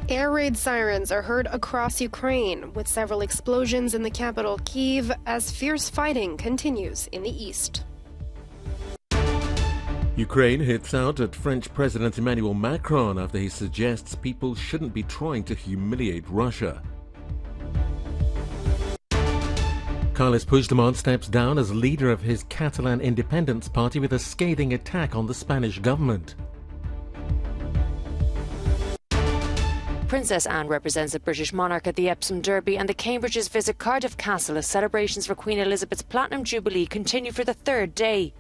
Air raid sirens are heard across Ukraine, with several explosions in the capital Kyiv as fierce fighting continues in the east. Ukraine hits out at French President Emmanuel Macron after he suggests people shouldn't be trying to humiliate Russia. Carles Puigdemont steps down as leader of his Catalan Independence Party with a scathing attack on the Spanish government. Princess Anne represents the British monarch at the Epsom Derby, and the Cambridges visit Cardiff Castle as celebrations for Queen Elizabeth's Platinum Jubilee continue for the third day.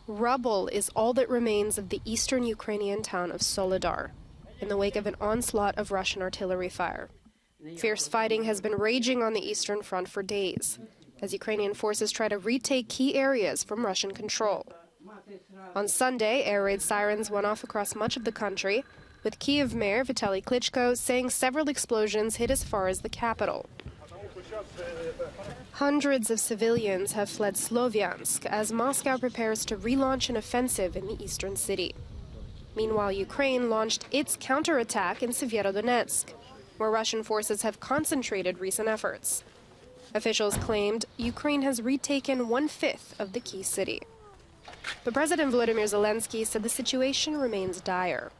Rubble is all that remains of the eastern Ukrainian town of Soledar, in the wake of an onslaught of Russian artillery fire. Fierce fighting has been raging on the Eastern Front for days, as Ukrainian forces try to retake key areas from Russian control. On Sunday, air raid sirens went off across much of the country, with Kyiv Mayor Vitaly Klitschko saying several explosions hit as far as the capital. Hundreds of civilians have fled Sloviansk as Moscow prepares to relaunch an offensive in the eastern city. Meanwhile, Ukraine launched its counterattack in Severodonetsk, where Russian forces have concentrated recent efforts. Officials claimed Ukraine has retaken 1/5 of the key city. But President Volodymyr Zelensky said the situation remains dire.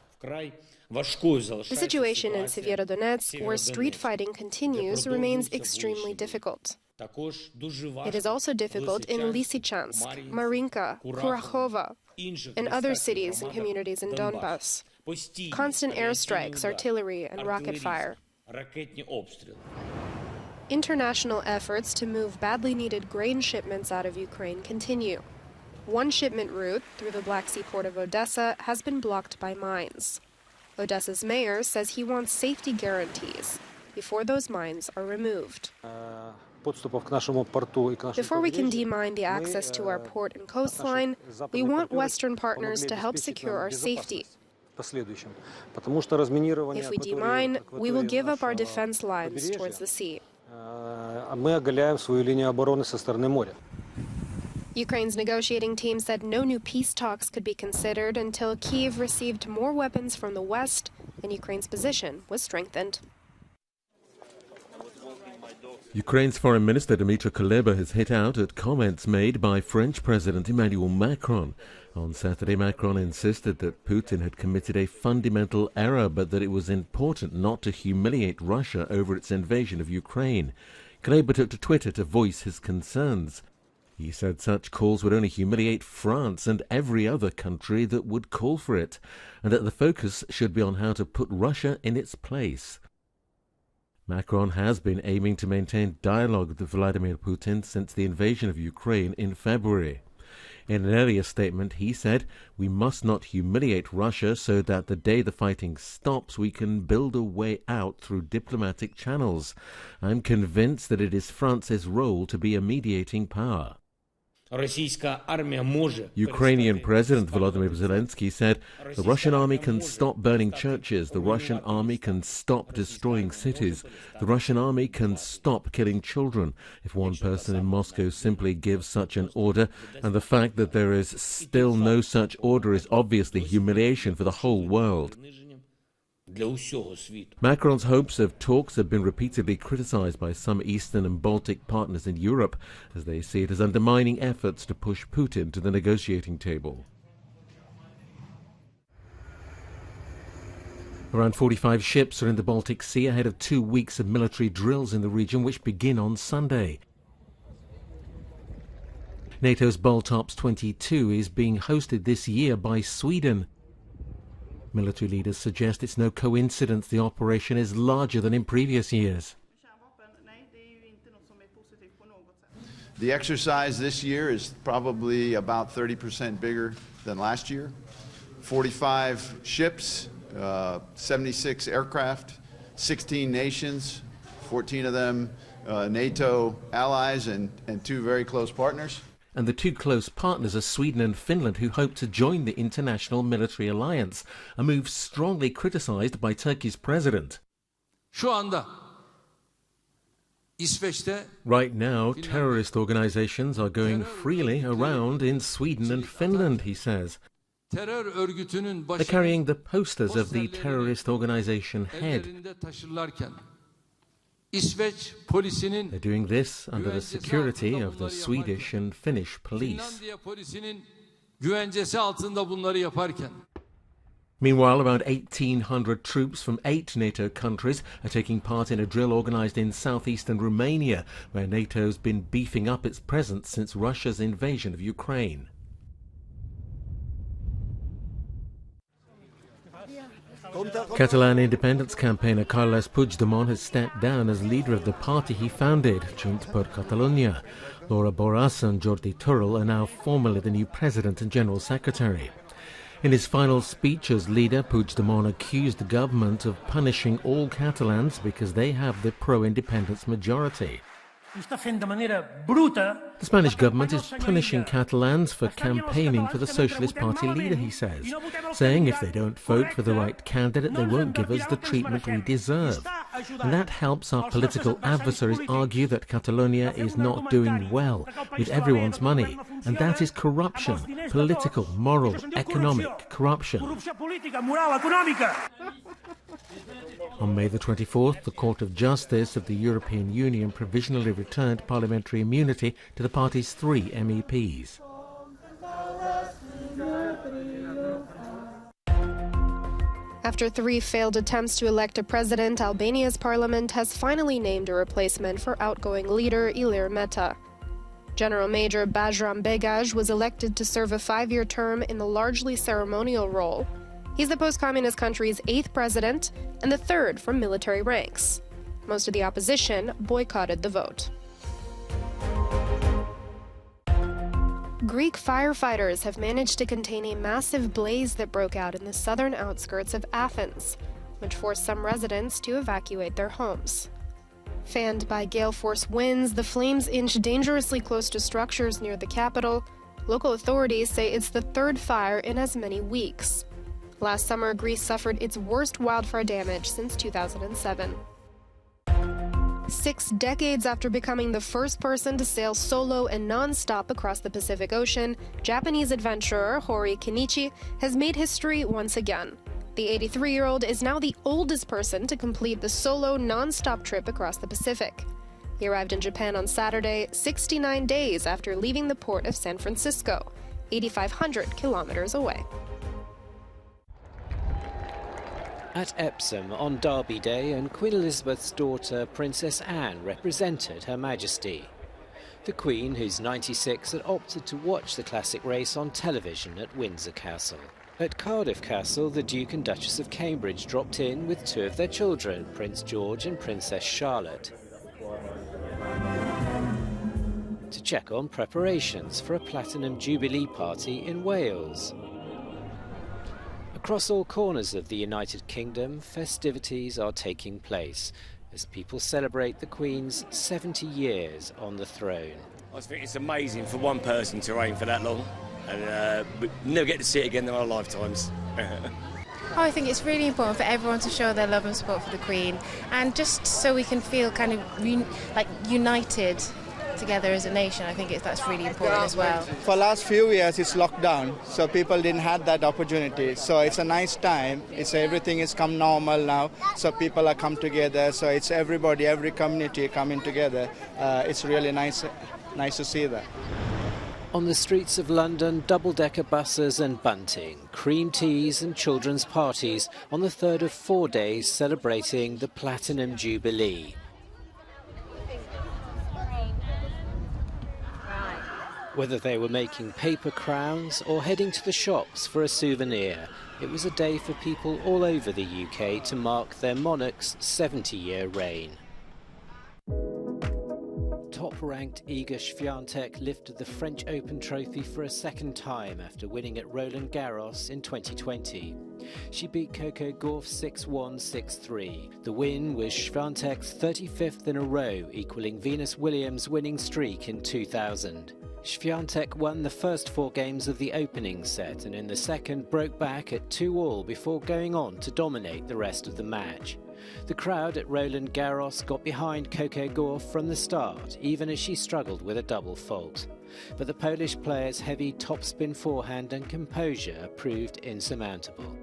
The situation in Severodonetsk, where street fighting continues, remains extremely difficult. It is also difficult in Lysychansk, Marinka, Kurakhova, and other cities and communities in Donbas. Constant airstrikes, artillery, and rocket fire. International efforts to move badly needed grain shipments out of Ukraine continue. One shipment route through the Black Sea port of Odessa has been blocked by mines. Odessa's mayor says he wants safety guarantees before those mines are removed. Before we can demine the access to our port and coastline, we want Western partners to help secure our safety. If we demine, we will give up our defense lines towards the sea. Ukraine's negotiating team said no new peace talks could be considered until Kyiv received more weapons from the West and Ukraine's position was strengthened. Ukraine's Foreign Minister Dmytro Kuleba has hit out at comments made by French President Emmanuel Macron. On Saturday, Macron insisted that Putin had committed a fundamental error, but that it was important not to humiliate Russia over its invasion of Ukraine. Kuleba took to Twitter to voice his concerns. He said such calls would only humiliate France and every other country that would call for it, and that the focus should be on how to put Russia in its place. Macron has been aiming to maintain dialogue with Vladimir Putin since the invasion of Ukraine in February. In an earlier statement, he said, "We must not humiliate Russia so that the day the fighting stops, we can build a way out through diplomatic channels. I'm convinced that it is France's role to be a mediating power." Ukrainian President Volodymyr Zelensky said, "The Russian army can stop burning churches, the Russian army can stop destroying cities, the Russian army can stop killing children. If one person in Moscow simply gives such an order, and the fact that there is still no such order is obviously humiliation for the whole world." Macron's hopes of talks have been repeatedly criticized by some Eastern and Baltic partners in Europe, as they see it as undermining efforts to push Putin to the negotiating table. Around 45 ships are in the Baltic Sea ahead of 2 weeks of military drills in the region, which begin on Sunday. NATO's Baltops 22 is being hosted this year by Sweden. Military leaders suggest it's no coincidence the operation is larger than in previous years. The exercise this year is probably about 30% bigger than last year. 45 ships, 76 aircraft, 16 nations, 14 of them NATO allies and 2 very close partners. And the 2 close partners are Sweden and Finland, who hope to join the international military alliance, a move strongly criticized by Turkey's president. Right now, terrorist organizations are going freely around in Sweden and Finland, he says. They're carrying the posters of the terrorist organization head. They're doing this under the security of the Swedish and Finnish police. Meanwhile, around 1,800 troops from 8 NATO countries are taking part in a drill organised in southeastern Romania, where NATO's been beefing up its presence since Russia's invasion of Ukraine. Catalan independence campaigner Carles Puigdemont has stepped down as leader of the party he founded, Junts per Catalunya. Laura Borràs and Jordi Turull are now formally the new president and general secretary. In his final speech as leader, Puigdemont accused the government of punishing all Catalans because they have the pro-independence majority. The Spanish government is punishing Catalans for campaigning for the Socialist Party leader, he says, saying if they don't vote for the right candidate, they won't give us the treatment we deserve. And that helps our political adversaries argue that Catalonia is not doing well with everyone's money. And that is corruption, political, moral, economic corruption. On May the 24th, the Court of Justice of the European Union provisionally returned parliamentary immunity to the party's 3 MEPs. After 3 failed attempts to elect a president, Albania's parliament has finally named a replacement for outgoing leader Ilir Meta. General Major Bajram Begaj was elected to serve a 5-year term in the largely ceremonial role. He's the post-communist country's 8th president and the 3rd from military ranks. Most of the opposition boycotted the vote. Greek firefighters have managed to contain a massive blaze that broke out in the southern outskirts of Athens, which forced some residents to evacuate their homes. Fanned by gale force winds, the flames inched dangerously close to structures near the capital. Local authorities say it's the 3rd fire in as many weeks. Last summer, Greece suffered its worst wildfire damage since 2007. 6 decades after becoming the first person to sail solo and non-stop across the Pacific Ocean, Japanese adventurer Hori Kenichi has made history once again. The 83-year-old is now the oldest person to complete the solo non-stop trip across the Pacific. He arrived in Japan on Saturday, 69 days after leaving the port of San Francisco, 8,500 kilometers away. At Epsom on Derby Day, and Queen Elizabeth's daughter, Princess Anne, represented Her Majesty. The Queen, who's 96, had opted to watch the classic race on television at Windsor Castle. At Cardiff Castle, the Duke and Duchess of Cambridge dropped in with 2 of their children, Prince George and Princess Charlotte, to check on preparations for a Platinum Jubilee party in Wales. Across all corners of the United Kingdom, festivities are taking place as people celebrate the Queen's 70 years on the throne. I think it's amazing for one person to reign for that long, and we never get to see it again in our lifetimes. I think it's really important for everyone to show their love and support for the Queen, and just so we can feel kind of united together as a nation. I think that's really important as well. For the last few years it's locked down, so people didn't have that opportunity. So it's a nice time. Everything is come normal now, so people are come together. So it's everybody, every community coming together. It's really nice to see that. On the streets of London, double-decker buses and bunting, cream teas and children's parties on the 3rd of 4 days celebrating the Platinum Jubilee. Whether they were making paper crowns or heading to the shops for a souvenir, it was a day for people all over the UK to mark their monarch's 70-year reign. Top-ranked Iga Swiatek lifted the French Open trophy for a 2nd time after winning at Roland Garros in 2020. She beat Coco Gauff 6-1, 6-3. The win was Swiatek's 35th in a row, equaling Venus Williams' winning streak in 2000. Swiatek won the first 4 games of the opening set, and in the second broke back at 2-all before going on to dominate the rest of the match. The crowd at Roland Garros got behind Coco Gauff from the start, even as she struggled with a double fault. but the Polish player's heavy topspin forehand and composure proved insurmountable.